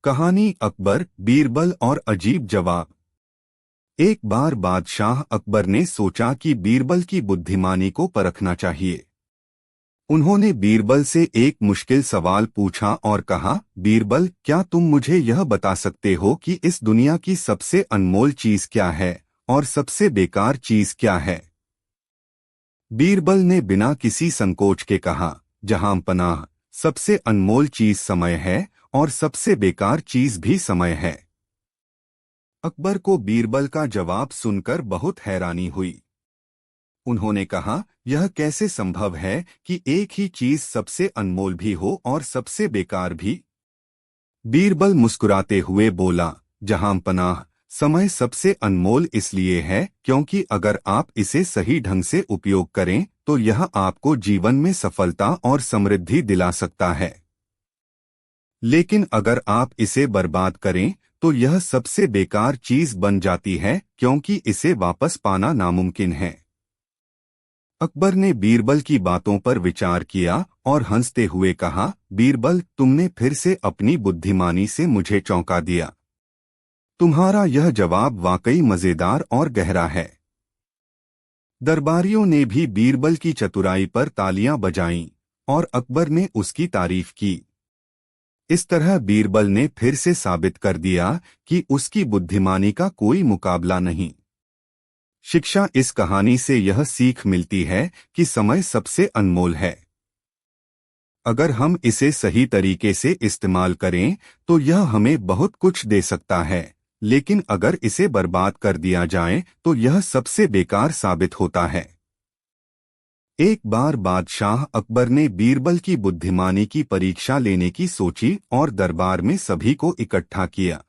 कहानी अकबर, बीरबल और अजीब जवाब। एक बार बादशाह अकबर ने सोचा कि बीरबल की बुद्धिमानी को परखना चाहिए। उन्होंने बीरबल से एक मुश्किल सवाल पूछा और कहा, बीरबल, क्या तुम मुझे यह बता सकते हो कि इस दुनिया की सबसे अनमोल चीज क्या है और सबसे बेकार चीज क्या है? बीरबल ने बिना किसी संकोच के कहा, जहां पनाह, सबसे अनमोल चीज समय है और सबसे बेकार चीज भी समय है। अकबर को बीरबल का जवाब सुनकर बहुत हैरानी हुई। उन्होंने कहा, यह कैसे संभव है कि एक ही चीज सबसे अनमोल भी हो और सबसे बेकार भी? बीरबल मुस्कुराते हुए बोला, जहां पनाह, समय सबसे अनमोल इसलिए है क्योंकि अगर आप इसे सही ढंग से उपयोग करें तो यह आपको जीवन में सफलता और समृद्धि दिला सकता है। लेकिन अगर आप इसे बर्बाद करें तो यह सबसे बेकार चीज बन जाती है क्योंकि इसे वापस पाना नामुमकिन है। अकबर ने बीरबल की बातों पर विचार किया और हंसते हुए कहा, बीरबल, तुमने फिर से अपनी बुद्धिमानी से मुझे चौंका दिया। तुम्हारा यह जवाब वाकई मजेदार और गहरा है। दरबारियों ने भी बीरबल की चतुराई पर तालियां बजाईं और अकबर ने उसकी तारीफ की। इस तरह बीरबल ने फिर से साबित कर दिया कि उसकी बुद्धिमानी का कोई मुकाबला नहीं। शिक्षा इस कहानी से यह सीख मिलती है कि समय सबसे अनमोल है। अगर हम इसे सही तरीके से इस्तेमाल करें तो यह हमें बहुत कुछ दे सकता है, लेकिन अगर इसे बर्बाद कर दिया जाए तो यह सबसे बेकार साबित होता है। एक बार बादशाह अकबर ने बीरबल की बुद्धिमानी की परीक्षा लेने की सोची और दरबार में सभी को इकट्ठा किया।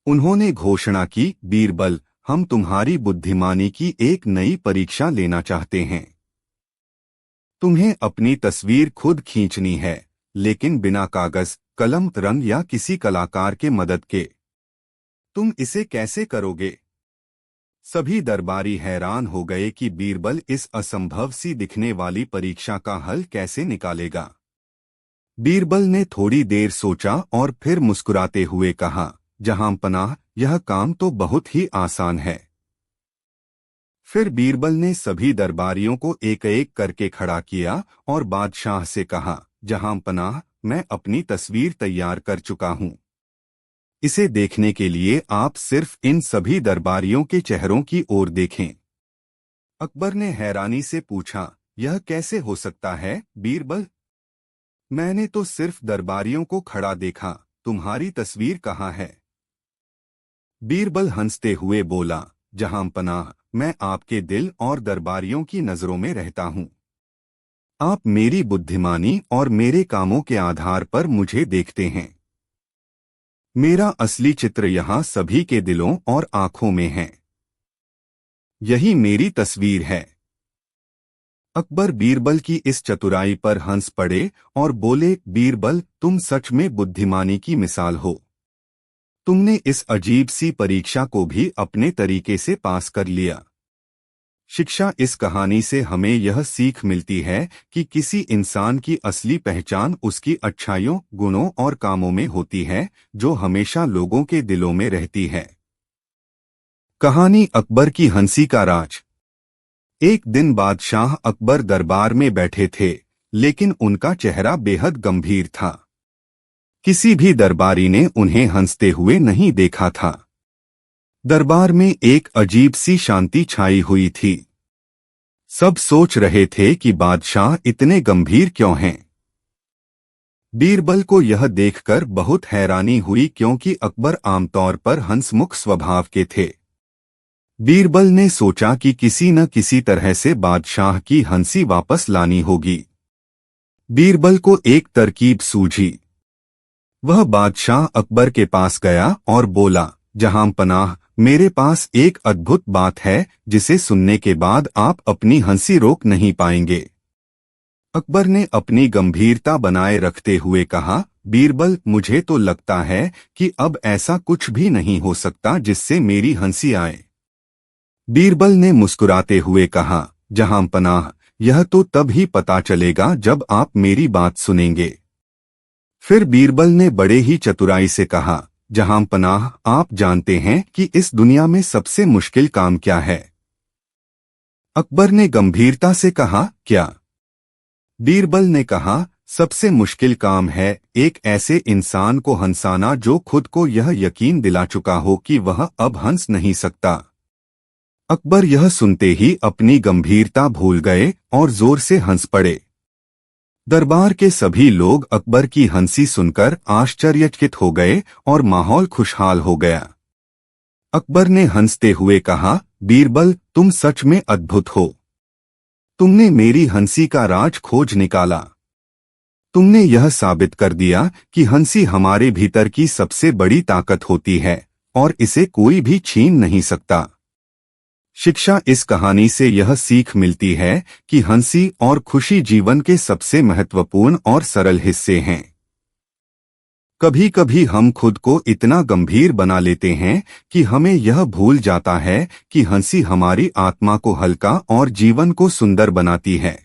उन्होंने घोषणा की, बीरबल, हम तुम्हारी बुद्धिमानी की एक नई परीक्षा लेना चाहते हैं। तुम्हें अपनी तस्वीर खुद खींचनी है, लेकिन बिना कागज, कलम, रंग या किसी कलाकार के मदद के। तुम इसे कैसे करोगे? सभी दरबारी हैरान हो गए कि बीरबल इस असंभव सी दिखने वाली परीक्षा का हल कैसे निकालेगा। बीरबल ने थोड़ी देर सोचा और फिर मुस्कुराते हुए कहा, जहां पनाह, यह काम तो बहुत ही आसान है। फिर बीरबल ने सभी दरबारियों को एक एक करके खड़ा किया और बादशाह से कहा, जहां पनाह, मैं अपनी तस्वीर तैयार कर चुका हूं। इसे देखने के लिए आप सिर्फ इन सभी दरबारियों के चेहरों की ओर देखें। अकबर ने हैरानी से पूछा, यह कैसे हो सकता है, बीरबल? मैंने तो सिर्फ दरबारियों को खड़ा देखा, तुम्हारी तस्वीर कहाँ है? बीरबल हंसते हुए बोला, जहां पनाह, मैं आपके दिल और दरबारियों की नजरों में रहता हूं। आप मेरी बुद्धिमानी और मेरे कामों के आधार पर मुझे देखते हैं। मेरा असली चित्र यहाँ सभी के दिलों और आंखों में है। यही मेरी तस्वीर है। अकबर बीरबल की इस चतुराई पर हंस पड़े और बोले, बीरबल, तुम सच में बुद्धिमानी की मिसाल हो। तुमने इस अजीब सी परीक्षा को भी अपने तरीके से पास कर लिया। शिक्षा इस कहानी से हमें यह सीख मिलती है कि किसी इंसान की असली पहचान उसकी अच्छाइयों, गुणों और कामों में होती है, जो हमेशा लोगों के दिलों में रहती है। कहानी अकबर की हंसी का राज। एक दिन बादशाह अकबर दरबार में बैठे थे, लेकिन उनका चेहरा बेहद गंभीर था। किसी भी दरबारी ने उन्हें हंसते हुए नहीं देखा था। दरबार में एक अजीब सी शांति छाई हुई थी। सब सोच रहे थे कि बादशाह इतने गंभीर क्यों हैं। बीरबल को यह देखकर बहुत हैरानी हुई क्योंकि अकबर आमतौर पर हंसमुख स्वभाव के थे। बीरबल ने सोचा कि किसी न किसी तरह से बादशाह की हंसी वापस लानी होगी। बीरबल को एक तरकीब सूझी। वह बादशाह अकबर के पास गया और बोला, जहां पनाह, मेरे पास एक अद्भुत बात है जिसे सुनने के बाद आप अपनी हंसी रोक नहीं पाएंगे। अकबर ने अपनी गंभीरता बनाए रखते हुए कहा, बीरबल, मुझे तो लगता है कि अब ऐसा कुछ भी नहीं हो सकता जिससे मेरी हंसी आए। बीरबल ने मुस्कुराते हुए कहा, जहां पनाह, यह तो तब ही पता चलेगा जब आप मेरी बात सुनेंगे। फिर बीरबल ने बड़े ही चतुराई से कहा, जहांपनाह, आप जानते हैं कि इस दुनिया में सबसे मुश्किल काम क्या है? अकबर ने गंभीरता से कहा, क्या? बीरबल ने कहा, सबसे मुश्किल काम है एक ऐसे इंसान को हंसाना जो खुद को यह यकीन दिला चुका हो कि वह अब हंस नहीं सकता। अकबर यह सुनते ही अपनी गंभीरता भूल गए और जोर से हंस पड़े। दरबार के सभी लोग अकबर की हंसी सुनकर आश्चर्यचकित हो गए और माहौल खुशहाल हो गया। अकबर ने हंसते हुए कहा, बीरबल, तुम सच में अद्भुत हो। तुमने मेरी हंसी का राज खोज निकाला। तुमने यह साबित कर दिया कि हंसी हमारे भीतर की सबसे बड़ी ताकत होती है और इसे कोई भी छीन नहीं सकता। शिक्षा इस कहानी से यह सीख मिलती है कि हंसी और खुशी जीवन के सबसे महत्वपूर्ण और सरल हिस्से हैं। कभी कभी हम खुद को इतना गंभीर बना लेते हैं कि हमें यह भूल जाता है कि हंसी हमारी आत्मा को हल्का और जीवन को सुंदर बनाती है।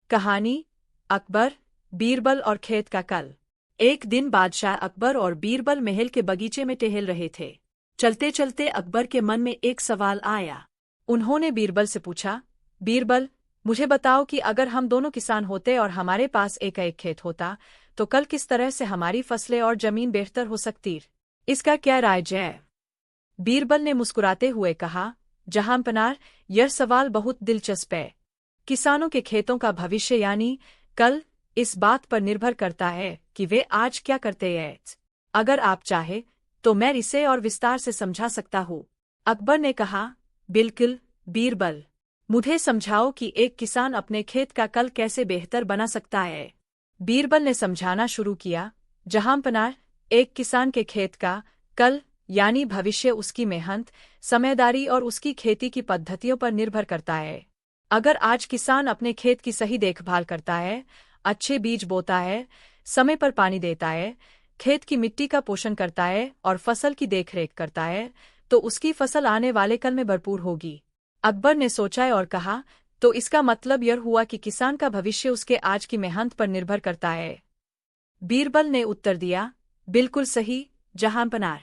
कहानी अकबर, बीरबल और खेत का कल। एक दिन बादशाह अकबर और बीरबल महल के बगीचे में टहल रहे थे। चलते चलते अकबर के मन में एक सवाल आया। उन्होंने बीरबल से पूछा, बीरबल, मुझे बताओ कि अगर हम दोनों किसान होते और हमारे पास एक खेत होता तो कल किस तरह से हमारी फसलें और जमीन बेहतर हो सकती? इसका क्या राय है? बीरबल ने मुस्कुराते हुए कहा, जहांपनाह, यह सवाल बहुत दिलचस्प है। किसानों के खेतों का भविष्य यानी कल इस बात पर निर्भर करता है कि वे आज क्या करते हैं। अगर आप चाहे तो मैं इसे और विस्तार से समझा सकता हूँ। अकबर ने कहा, बिल्कुल बीरबल, मुझे समझाओ कि एक किसान अपने खेत का कल कैसे बेहतर बना सकता है। बीरबल ने समझाना शुरू किया, जहांपनाह, एक किसान के खेत का कल यानी भविष्य उसकी मेहनत, समझदारी और उसकी खेती की पद्धतियों पर निर्भर करता है। अगर आज किसान अपने खेत की सही देखभाल करता है, अच्छे बीज बोता है, समय पर पानी देता है, खेत की मिट्टी का पोषण करता है और फसल की देखरेख करता है, तो उसकी फसल आने वाले कल में भरपूर होगी। अकबर ने सोचा और कहा, तो इसका मतलब यह हुआ कि किसान का भविष्य उसके आज की मेहनत पर निर्भर करता है। बीरबल ने उत्तर दिया, बिल्कुल सही जहांपनाह।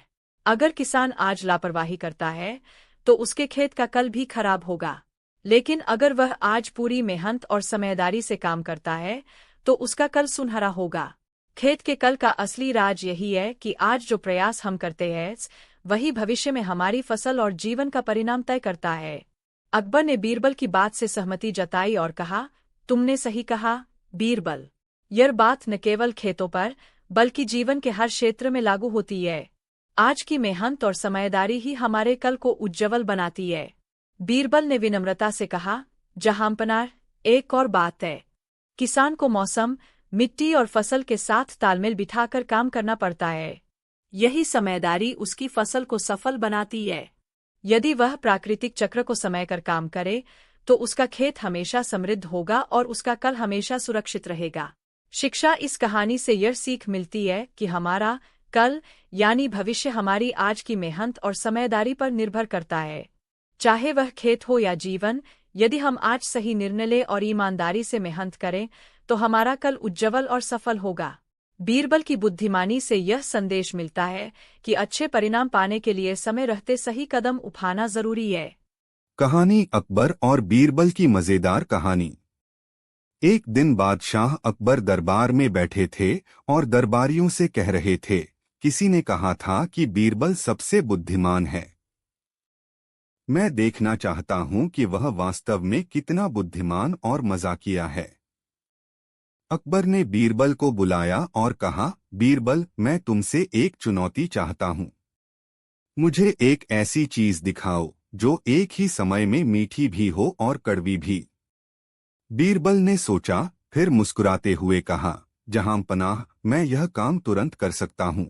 अगर किसान आज लापरवाही करता है तो उसके खेत का कल भी खराब होगा, लेकिन अगर वह आज पूरी मेहनत और समझदारी से काम करता है तो उसका कल सुनहरा होगा। खेत के कल का असली राज यही है कि आज जो प्रयास हम करते हैं वही भविष्य में हमारी फसल और जीवन का परिणाम तय करता है। अकबर ने बीरबल की बात से सहमति जताई और कहा, तुमने सही कहा बीरबल। यह बात न केवल खेतों पर बल्कि जीवन के हर क्षेत्र में लागू होती है। आज की मेहनत और समझदारी ही हमारे कल को उज्ज्वल बनाती है। बीरबल ने विनम्रता से कहा, जहांपनाह, एक और बात है। किसान को मौसम, मिट्टी और फसल के साथ तालमेल बिठाकर काम करना पड़ता है। यही समझदारी उसकी फसल को सफल बनाती है। यदि वह प्राकृतिक चक्र को समय कर काम करे तो उसका खेत हमेशा समृद्ध होगा और उसका कल हमेशा सुरक्षित रहेगा। शिक्षा इस कहानी से यह सीख मिलती है कि हमारा कल यानी भविष्य हमारी आज की मेहनत और समझदारी पर निर्भर करता है। चाहे वह खेत हो या जीवन, यदि हम आज सही निर्णय लें और ईमानदारी से मेहनत करें तो हमारा कल उज्ज्वल और सफल होगा। बीरबल की बुद्धिमानी से यह संदेश मिलता है कि अच्छे परिणाम पाने के लिए समय रहते सही कदम उठाना जरूरी है। कहानी अकबर और बीरबल की मजेदार कहानी। एक दिन बादशाह अकबर दरबार में बैठे थे और दरबारियों से कह रहे थे, किसी ने कहा था कि बीरबल सबसे बुद्धिमान है। मैं देखना चाहता हूं कि वह वास्तव में कितना बुद्धिमान और मजाकिया है। अकबर ने बीरबल को बुलाया और कहा, बीरबल, मैं तुमसे एक चुनौती चाहता हूं। मुझे एक ऐसी चीज दिखाओ जो एक ही समय में मीठी भी हो और कड़वी भी। बीरबल ने सोचा, फिर मुस्कुराते हुए कहा, जहांपनाह, मैं यह काम तुरंत कर सकता हूं।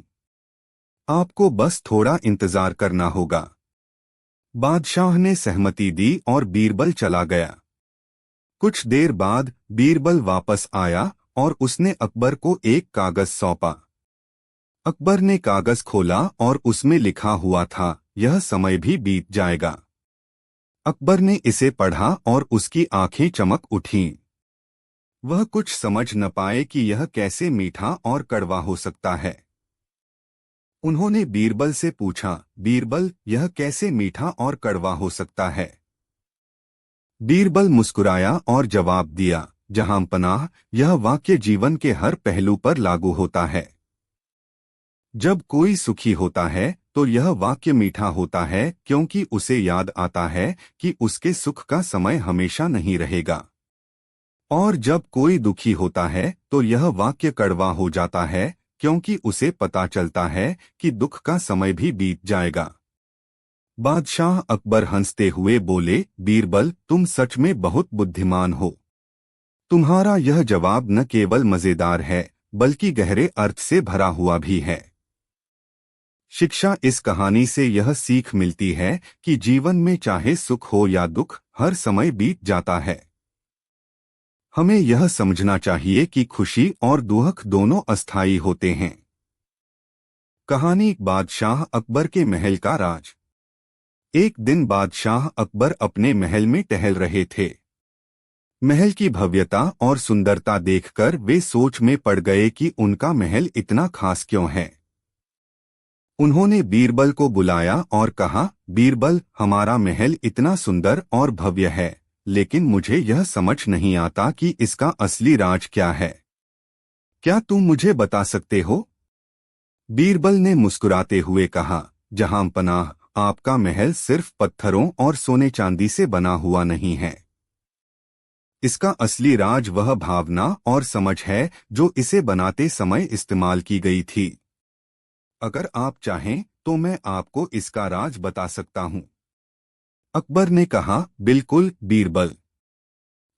आपको बस थोड़ा इंतजार करना होगा। बादशाह ने सहमति दी और बीरबल चला गया। कुछ देर बाद बीरबल वापस आया और उसने अकबर को एक कागज सौंपा। अकबर ने कागज खोला और उसमें लिखा हुआ था, यह समय भी बीत जाएगा। अकबर ने इसे पढ़ा और उसकी आंखें चमक उठीं। वह कुछ समझ न पाए कि यह कैसे मीठा और कड़वा हो सकता है। उन्होंने बीरबल से पूछा, बीरबल, यह कैसे मीठा और कड़वा हो सकता है? बीरबल मुस्कुराया और जवाब दिया, जहांपनाह, यह वाक्य जीवन के हर पहलू पर लागू होता है। जब कोई सुखी होता है तो यह वाक्य मीठा होता है क्योंकि उसे याद आता है कि उसके सुख का समय हमेशा नहीं रहेगा। और जब कोई दुखी होता है तो यह वाक्य कड़वा हो जाता है क्योंकि उसे पता चलता है कि दुख का समय भी बीत जाएगा। बादशाह अकबर हंसते हुए बोले, बीरबल, तुम सच में बहुत बुद्धिमान हो। तुम्हारा यह जवाब न केवल मजेदार है बल्कि गहरे अर्थ से भरा हुआ भी है। शिक्षा इस कहानी से यह सीख मिलती है कि जीवन में चाहे सुख हो या दुख, हर समय बीत जाता है। हमें यह समझना चाहिए कि खुशी और दुख दोनों अस्थायी होते हैं। कहानी बादशाह अकबर के महल का राज। एक दिन बादशाह अकबर अपने महल में टहल रहे थे। महल की भव्यता और सुंदरता देखकर वे सोच में पड़ गए कि उनका महल इतना खास क्यों है। उन्होंने बीरबल को बुलाया और कहा, बीरबल, हमारा महल इतना सुंदर और भव्य है, लेकिन मुझे यह समझ नहीं आता कि इसका असली राज क्या है। क्या तुम मुझे बता सकते हो? बीरबल ने मुस्कुराते हुए कहा, जहांपनाह, आपका महल सिर्फ पत्थरों और सोने चांदी से बना हुआ नहीं है। इसका असली राज वह भावना और समझ है जो इसे बनाते समय इस्तेमाल की गई थी। अगर आप चाहें तो मैं आपको इसका राज बता सकता हूं। अकबर ने कहा, बिल्कुल बीरबल,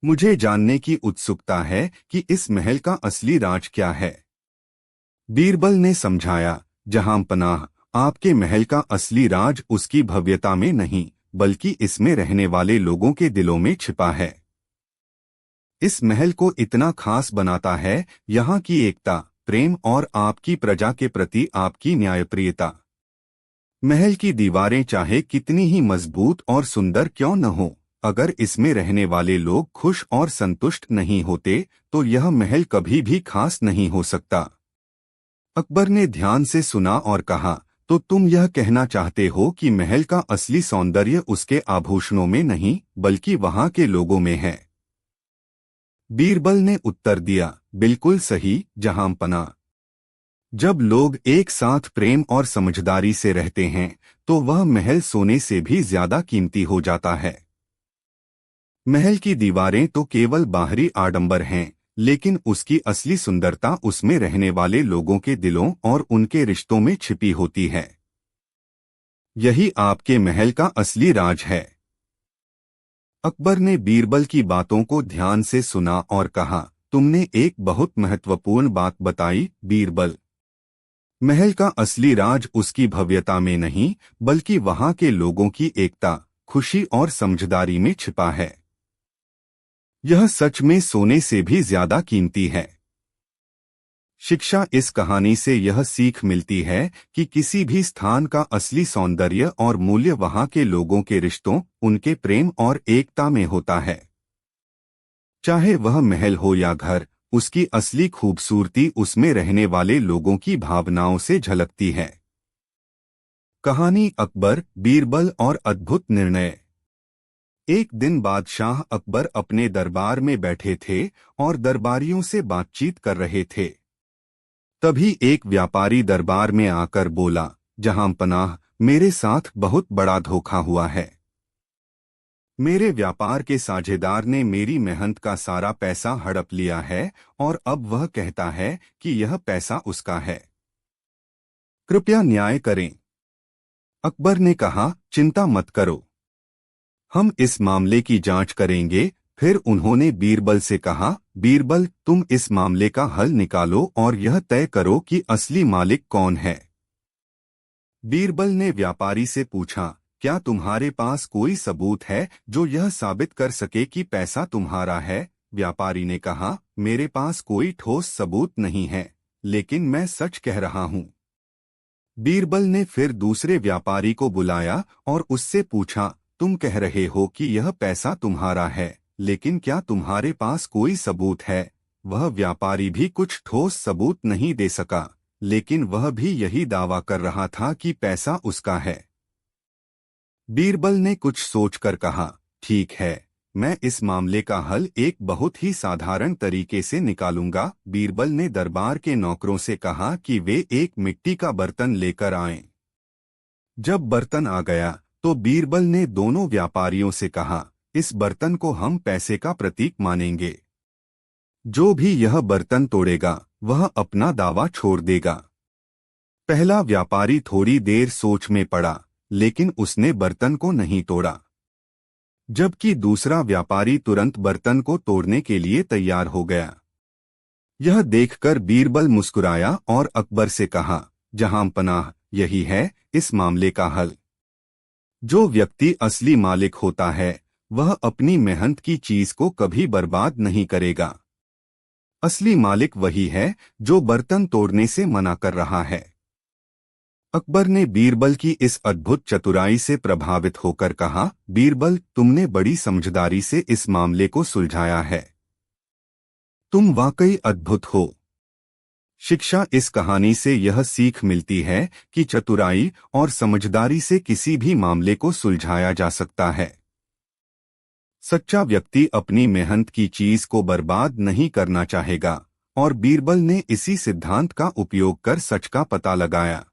मुझे जानने की उत्सुकता है कि इस महल का असली राज क्या है। बीरबल ने समझाया, जहांपनाह, आपके महल का असली राज उसकी भव्यता में नहीं बल्कि इसमें रहने वाले लोगों के दिलों में छिपा है। इस महल को इतना खास बनाता है यहाँ की एकता, प्रेम और आपकी प्रजा के प्रति आपकी न्यायप्रियता। महल की दीवारें चाहे कितनी ही मजबूत और सुंदर क्यों न हो, अगर इसमें रहने वाले लोग खुश और संतुष्ट नहीं होते तो यह महल कभी भी खास नहीं हो सकता। अकबर ने ध्यान से सुना और कहा, तो तुम यह कहना चाहते हो कि महल का असली सौंदर्य उसके आभूषणों में नहीं बल्कि वहां के लोगों में है? बीरबल ने उत्तर दिया, बिल्कुल सही जहांपनाह। जब लोग एक साथ प्रेम और समझदारी से रहते हैं तो वह महल सोने से भी ज्यादा कीमती हो जाता है। महल की दीवारें तो केवल बाहरी आडंबर हैं, लेकिन उसकी असली सुंदरता उसमें रहने वाले लोगों के दिलों और उनके रिश्तों में छिपी होती है। यही आपके महल का असली राज है। अकबर ने बीरबल की बातों को ध्यान से सुना और कहा, तुमने एक बहुत महत्वपूर्ण बात बताई बीरबल। महल का असली राज उसकी भव्यता में नहीं बल्कि वहां के लोगों की एकता, खुशी और समझदारी में छिपा है। यह सच में सोने से भी ज्यादा कीमती है। शिक्षा इस कहानी से यह सीख मिलती है कि किसी भी स्थान का असली सौंदर्य और मूल्य वहां के लोगों के रिश्तों, उनके प्रेम और एकता में होता है। चाहे वह महल हो या घर, उसकी असली खूबसूरती उसमें रहने वाले लोगों की भावनाओं से झलकती है। कहानी अकबर, बीरबल और अद्भुत निर्णय। एक दिन बादशाह अकबर अपने दरबार में बैठे थे और दरबारियों से बातचीत कर रहे थे। तभी एक व्यापारी दरबार में आकर बोला, जहांपनाह, मेरे साथ बहुत बड़ा धोखा हुआ है। मेरे व्यापार के साझेदार ने मेरी मेहनत का सारा पैसा हड़प लिया है और अब वह कहता है कि यह पैसा उसका है। कृपया न्याय करें। अकबर ने कहा, चिंता मत करो, हम इस मामले की जांच करेंगे। फिर उन्होंने बीरबल से कहा, बीरबल, तुम इस मामले का हल निकालो और यह तय करो कि असली मालिक कौन है। बीरबल ने व्यापारी से पूछा, क्या तुम्हारे पास कोई सबूत है जो यह साबित कर सके कि पैसा तुम्हारा है? व्यापारी ने कहा, मेरे पास कोई ठोस सबूत नहीं है, लेकिन मैं सच कह रहा हूं। बीरबल ने फिर दूसरे व्यापारी को बुलाया और उससे पूछा, तुम कह रहे हो कि यह पैसा तुम्हारा है, लेकिन क्या तुम्हारे पास कोई सबूत है? वह व्यापारी भी कुछ ठोस सबूत नहीं दे सका, लेकिन वह भी यही दावा कर रहा था कि पैसा उसका है। बीरबल ने कुछ सोचकर कहा, ठीक है, मैं इस मामले का हल एक बहुत ही साधारण तरीके से निकालूंगा। बीरबल ने दरबार के नौकरों से कहा कि वे एक मिट्टी का बर्तन लेकर आएं। जब बर्तन आ गया तो बीरबल ने दोनों व्यापारियों से कहा, इस बर्तन को हम पैसे का प्रतीक मानेंगे। जो भी यह बर्तन तोड़ेगा वह अपना दावा छोड़ देगा। पहला व्यापारी थोड़ी देर सोच में पड़ा, लेकिन उसने बर्तन को नहीं तोड़ा, जबकि दूसरा व्यापारी तुरंत बर्तन को तोड़ने के लिए तैयार हो गया। यह देखकर बीरबल मुस्कुराया और अकबर से कहा, जहां पनाह, यही है इस मामले का हल। जो व्यक्ति असली मालिक होता है वह अपनी मेहनत की चीज को कभी बर्बाद नहीं करेगा। असली मालिक वही है जो बर्तन तोड़ने से मना कर रहा है। अकबर ने बीरबल की इस अद्भुत चतुराई से प्रभावित होकर कहा, बीरबल, तुमने बड़ी समझदारी से इस मामले को सुलझाया है। तुम वाकई अद्भुत हो। शिक्षा इस कहानी से यह सीख मिलती है कि चतुराई और समझदारी से किसी भी मामले को सुलझाया जा सकता है। सच्चा व्यक्ति अपनी मेहनत की चीज को बर्बाद नहीं करना चाहेगा, और बीरबल ने इसी सिद्धांत का उपयोग कर सच का पता लगाया।